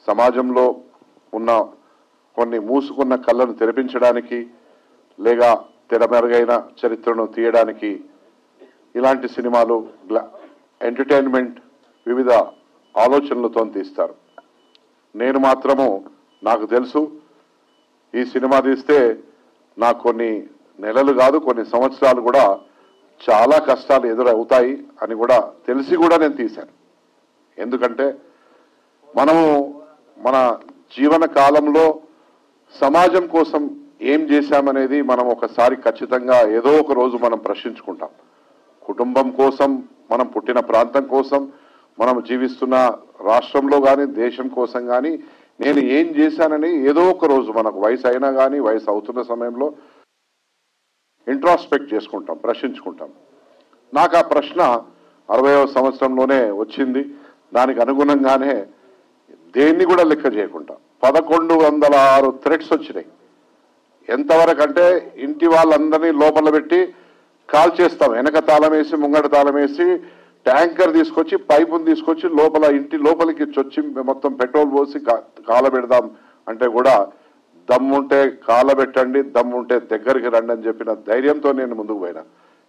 సమాజంలో ఉన్న కొన్ని మూసుకున్న కళ్ళను తెరిపించడానికి లేక తెరమెరుగైన చరిత్రను తీయడానికి ఇలాంటి సినిమాలు ఎంటర్టైన్మెంట్ వివిధ ఆలోచనలతో తీస్తారు. నేను మాత్రము నాకు తెలుసు ఈ సినిమా తీస్తే నాకు కొన్ని నెలలు కాదు కొన్ని సంవత్సరాలు కూడా చాలా కష్టాలు ఎదురవుతాయి అని కూడా తెలిసి కూడా నేను తీశాను. ఎందుకంటే మనము మన జీవన కాలంలో సమాజం కోసం ఏం చేశామనేది మనం ఒకసారి ఖచ్చితంగా ఏదో ఒక రోజు మనం ప్రశ్నించుకుంటాం. కుటుంబం కోసం, మనం పుట్టిన ప్రాంతం కోసం, మనం జీవిస్తున్న రాష్ట్రంలో కానీ దేశం కోసం కానీ నేను ఏం చేశానని ఏదో ఒక రోజు మనకు వయసు అయినా కానీ వయసు అవుతున్న సమయంలో ఇంట్రాస్పెక్ట్ చేసుకుంటాం, ప్రశ్నించుకుంటాం. నాకు ఆ ప్రశ్న 60వ సంవత్సరంలోనే వచ్చింది. దానికి అనుగుణంగానే దేన్ని కూడా లెక్క చేయకుండా 1106 థ్రెట్స్ వచ్చినాయి. ఎంతవరకు అంటే ఇంటి వాళ్ళందరినీ లోపల పెట్టి కాల్ చేస్తాం, వెనక తాళం వేసి ముంగట తాళం వేసి ట్యాంకర్ తీసుకొచ్చి పైపును తీసుకొచ్చి లోపల ఇంటి లోపలికి చొచ్చి మొత్తం పెట్రోల్ పోసి కాలబెడదాం అంటే కూడా దమ్ముంటే కాలబెట్టండి, దమ్ముంటే దగ్గరికి రండి అని చెప్పిన ధైర్యంతో నేను ముందుకు పోయినా.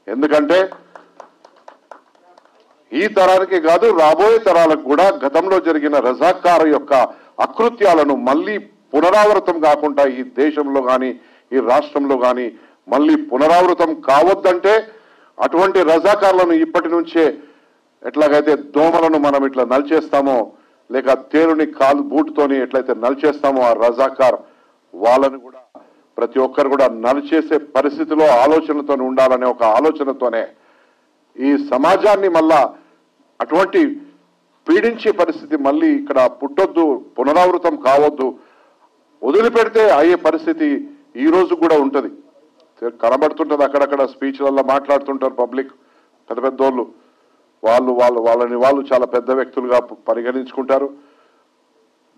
ఎందుకంటే ఈ తరానికి కాదు రాబోయే తరాలకు కూడా గతంలో జరిగిన రజాకార్ యొక్క అకృత్యాలను మళ్ళీ పునరావృతం కాకుండా ఈ దేశంలో కానీ ఈ రాష్ట్రంలో కానీ మళ్ళీ పునరావృతం కావద్దంటే అటువంటి రజాకార్లను ఇప్పటి నుంచే ఎట్లాగైతే దోమలను మనం ఇట్లా నలిచేస్తామో లేక తేలుని కాలు బూటుతోని ఎట్లయితే నలిచేస్తామో ఆ రజాకార్ వాళ్ళని కూడా ప్రతి ఒక్కరు కూడా నలిచేసే పరిస్థితిలో ఆలోచనతో ఉండాలనే ఒక ఆలోచనతోనే ఈ సమాజాన్ని మళ్ళా అటువంటి పీడించే పరిస్థితి మళ్ళీ ఇక్కడ పుట్టొద్దు, పునరావృతం కావద్దు, వదిలిపెడితే అయ్యే పరిస్థితి ఈ రోజు కూడా ఉంటుంది. కనబడుతుంటది, అక్కడక్కడ స్పీచ్లలో మాట్లాడుతుంటారు పబ్లిక్ పెద్ద పెద్దోళ్ళు, వాళ్ళని చాలా పెద్ద వ్యక్తులుగా పరిగణించుకుంటారు.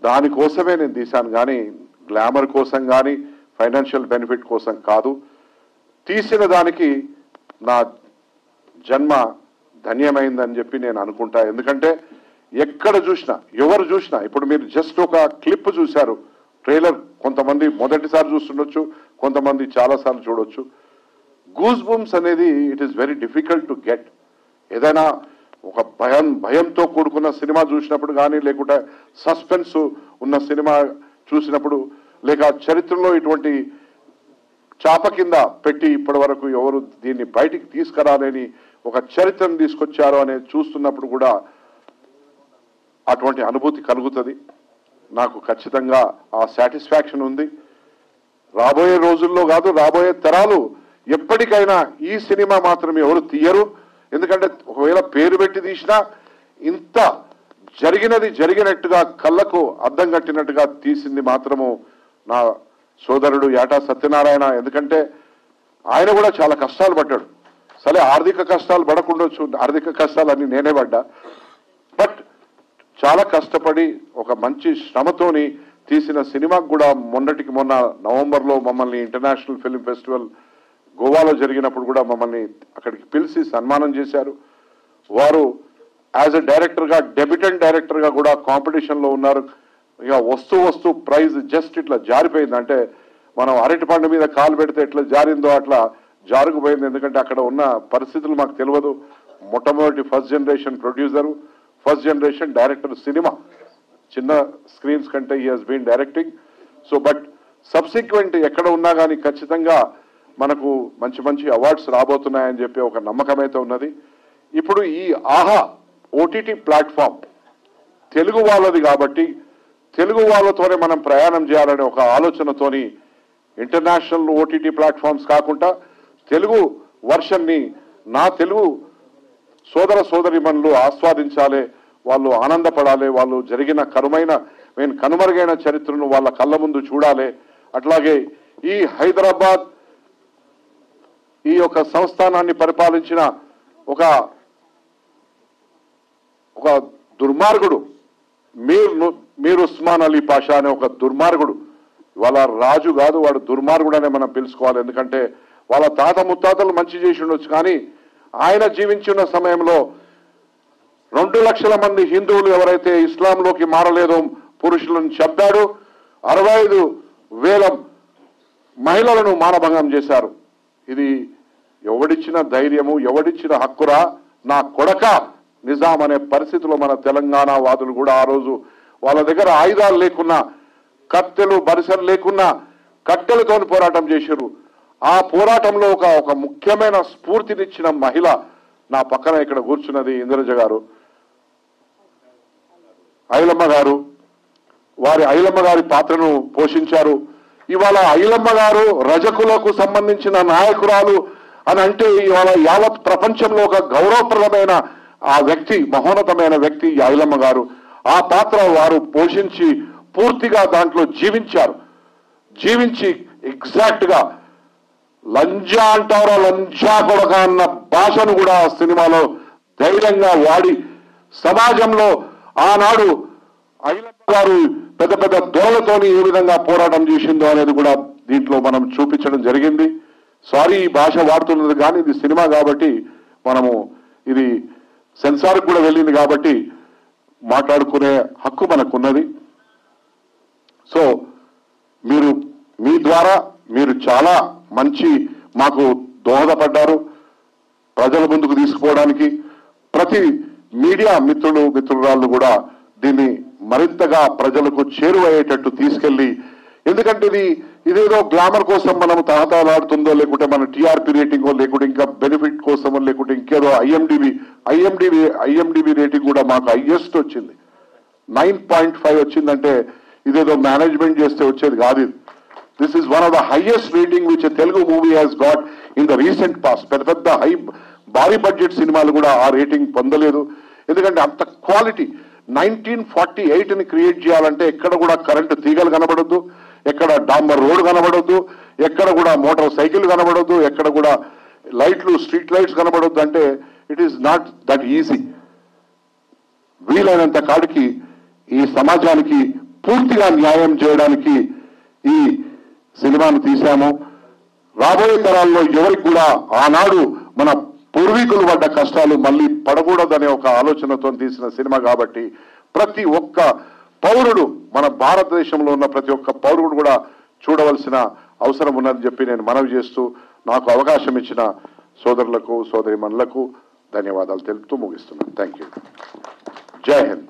దానికోసమే నేను తీశాను కానీ గ్లామర్ కోసం కానీ ఫైనాన్షియల్ బెనిఫిట్ కోసం కాదు. తీసిన దానికి నా జన్మ ధన్యమైందని చెప్పి నేను అనుకుంటా. ఎందుకంటే ఎక్కడ చూసినా ఎవరు చూసినా, ఇప్పుడు మీరు జస్ట్ ఒక క్లిప్ చూశారు, ట్రైలర్ కొంతమంది మొదటిసారి చూస్తుండొచ్చు, కొంతమంది చాలాసార్లు చూడొచ్చు. గూస్ బంప్స్ అనేది it is very difficult to get. ఏదైనా ఒక భయంతో కూడుకున్న సినిమా చూసినప్పుడు కానీ లేకుంటే సస్పెన్స్ ఉన్న సినిమా చూసినప్పుడు లేక చరిత్రలో ఇటువంటి చాప కింద పెట్టి ఇప్పటి వరకు ఎవరు దీన్ని బయటికి తీసుకురాలేని ఒక చరిత్రను తీసుకొచ్చారో అనేది చూస్తున్నప్పుడు కూడా అటువంటి అనుభూతి కలుగుతుంది. నాకు ఖచ్చితంగా ఆ సాటిస్ఫాక్షన్ ఉంది. రాబోయే రోజుల్లో కాదు రాబోయే తరాలు ఎప్పటికైనా ఈ సినిమా మాత్రం ఎవరు తీయరు. ఎందుకంటే ఒకవేళ పేరు పెట్టి తీసినా ఇంత జరిగినట్టుగా కళ్ళకు అద్దం కట్టినట్టుగా తీసింది మాత్రము నా సోదరుడు యాటా సత్యనారాయణ. ఎందుకంటే ఆయన కూడా చాలా కష్టాలు పడ్డాడు. సరే ఆర్థిక కష్టాలు పడకుండొచ్చు, ఆర్థిక కష్టాలన్నీ నేనే పడ్డా, బట్ చాలా కష్టపడి ఒక మంచి శ్రమతోని తీసిన సినిమాకు కూడా మొన్నటికి మొన్న నవంబర్లో మమ్మల్ని ఇంటర్నేషనల్ ఫిల్మ్ ఫెస్టివల్ గోవాలో జరిగినప్పుడు కూడా మమ్మల్ని అక్కడికి పిలిచి సన్మానం చేశారు. వారు యాజ్ ఎ డైరెక్టర్గా డెబ్యూటెంట్ డైరెక్టర్గా కూడా కాంపిటీషన్లో ఉన్నారు. ఇక వస్తూ ప్రైజ్ జస్ట్ ఇట్లా జారిపోయింది. అంటే మనం అరటిపండు మీద కాలు పెడితే ఎట్లా జారిందో అట్లా జారుకుపోయింది. ఎందుకంటే అక్కడ ఉన్న పరిస్థితులు మాకు తెలియదు. మొట్టమొదటి first generation producer, first generation director, cinema చిన్న స్క్రీన్స్ కంటే he has been directing. So but subsequent ఎక్కడ ఉన్నా కానీ ఖచ్చితంగా మనకు మంచి అవార్డ్స్ రాబోతున్నాయని చెప్పి ఒక నమ్మకం అయితే ఉన్నది. ఇప్పుడు ఈ ఆహా ఓటీటీ ప్లాట్ఫామ్ తెలుగు వాళ్ళది కాబట్టి తెలుగు వాళ్ళతోనే మనం ప్రయాణం చేయాలనే ఒక ఆలోచనతోని ఇంటర్నేషనల్ ఓటీటీ ప్లాట్ఫామ్స్ కాకుండా తెలుగు వర్షన్ని నా తెలుగు సోదర సోదరిమణులు ఆస్వాదించాలి, వాళ్ళు ఆనందపడాలి, వాళ్ళు జరిగిన కనుమరుగైన చరిత్రను వాళ్ళ కళ్ళ ముందు చూడాలి. అట్లాగే ఈ హైదరాబాద్ ఈ యొక్క సంస్థానాన్ని పరిపాలించిన ఒక దుర్మార్గుడు మీర్ ఉస్మాన్ అలీ పాషా అనే ఒక దుర్మార్గుడు, వాళ్ళ రాజు కాదు వాడు దుర్మార్గుడనే మనం పిలుచుకోవాలి. ఎందుకంటే వాళ్ళ తాత ముత్తాతలు మంచి చేసి ఉండొచ్చు, కానీ ఆయన జీవించిన సమయంలో 2 లక్షల మంది హిందువులు ఎవరైతే ఇస్లాంలోకి మారలేదో పురుషులను చంపాడు, 65,000 మహిళలను మానభంగం చేశారు. ఇది ఎవడిచ్చిన ధైర్యము, ఎవడిచ్చిన హక్కురా నా కొడక నిజాం అనే పరిస్థితిలో మన తెలంగాణ వాదులు కూడా ఆ రోజు వాళ్ళ దగ్గర ఆయుధాలు లేకున్నా, కత్తెలు బరిసెలు లేకున్నా కట్టెలతో పోరాటం చేశారు. ఆ పోరాటంలో ఒక ముఖ్యమైన స్ఫూర్తినిచ్చిన మహిళ నా పక్కన ఇక్కడ కూర్చున్నది ఇంద్రజ గారు, ఐలమ్మ గారు. వారి ఐలమ్మ గారి పాత్రను పోషించారు. ఇవాళ ఐలమ్మ గారు రజకులకు సంబంధించిన నాయకురాలు అని అంటే ఇవాళ యావత్ ప్రపంచంలో ఒక గౌరవప్రదమైన ఆ వ్యక్తి, మహోన్నతమైన వ్యక్తి ఐలమ్మ గారు. ఆ పాత్ర వారు పోషించి పూర్తిగా దాంట్లో జీవించి ఎగ్జాక్ట్ గా లంజా అంటారా, లంజా కొడక అన్న భాషను కూడా ఆ సినిమాలో ధైర్యంగా వాడి సమాజంలో ఆనాడు ఐలమ్మ గారు పెద్ద పెద్ద దొరలతోని ఏ విధంగా పోరాటం చేసిందో అనేది కూడా దీంట్లో మనం చూపించడం జరిగింది. సారీ ఈ భాష వాడుతున్నది కానీ ఇది సినిమా కాబట్టి మనము ఇది సెన్సార్ కూడా వెళ్ళింది కాబట్టి మాట్లాడుకునే హక్కు మనకున్నది. సో మీ ద్వారా మీరు చాలా మంచి మాకు దోహదపడ్డారు ప్రజల ముందుకు తీసుకుపోవడానికి. ప్రతి మీడియా మిత్రురాళ్ళు కూడా దీన్ని మరింతగా ప్రజలకు చేరువయ్యేటట్టు తీసుకెళ్లి, ఎందుకంటే ఇదేదో గ్లామర్ కోసం మనం తహతలాడుతుందో, లేకుంటే మన టీఆర్పీ రేటింగో, లేకుంటే ఇంకా బెనిఫిట్ కోసమో, లేకుంటే ఇంకేదో ఐఎండిబి రేటింగ్ కూడా మాకు హైయెస్ట్ వచ్చింది, 9.5 వచ్చిందంటే ఇదేదో మేనేజ్మెంట్ చేస్తే వచ్చేది కాదు. This is one of the highest rating which Telugu movie has got in the recent past. పెద్ద భారీ బడ్జెట్ సినిమాలు కూడా ఆ రేటింగ్ పొందలేదు. ఎందుకంటే అంత క్వాలిటీ. 1948ని క్రియేట్ చేయాలంటే ఎక్కడ కూడా కరెంటు తీగలు కనబడొద్దు, ఎక్కడ డాంబర్ రోడ్ కనబడొద్దు, ఎక్కడ కూడా మోటార్ సైకిల్ కనబడొద్దు, ఎక్కడ కూడా స్ట్రీట్ లైట్స్ కనబడొద్దు. అంటే it is not that easy. వీలైనంత కాడికి ఈ సమాజానికి పూర్తిగా న్యాయం చేయడానికి ఈ సినిమాను తీశాము. రాబోయే తరాల్లో ఎవరికి కూడా ఆనాడు మన పూర్వీకులు పడ్డ కష్టాలు మళ్ళీ పడకూడదనే ఒక ఆలోచనతో తీసిన సినిమా కాబట్టి ప్రతి ఒక్క పౌరుడు, మన భారతదేశంలో ఉన్న ప్రతి ఒక్క పౌరుడు కూడా చూడవలసిన అవసరం ఉన్నదని చెప్పి నేను మనవి చేస్తూ నాకు అవకాశం ఇచ్చిన సోదరులకు సోదరిమణులకు ధన్యవాదాలు తెలుపుతూ ముగిస్తున్నాను. Thank you. జై హింద్.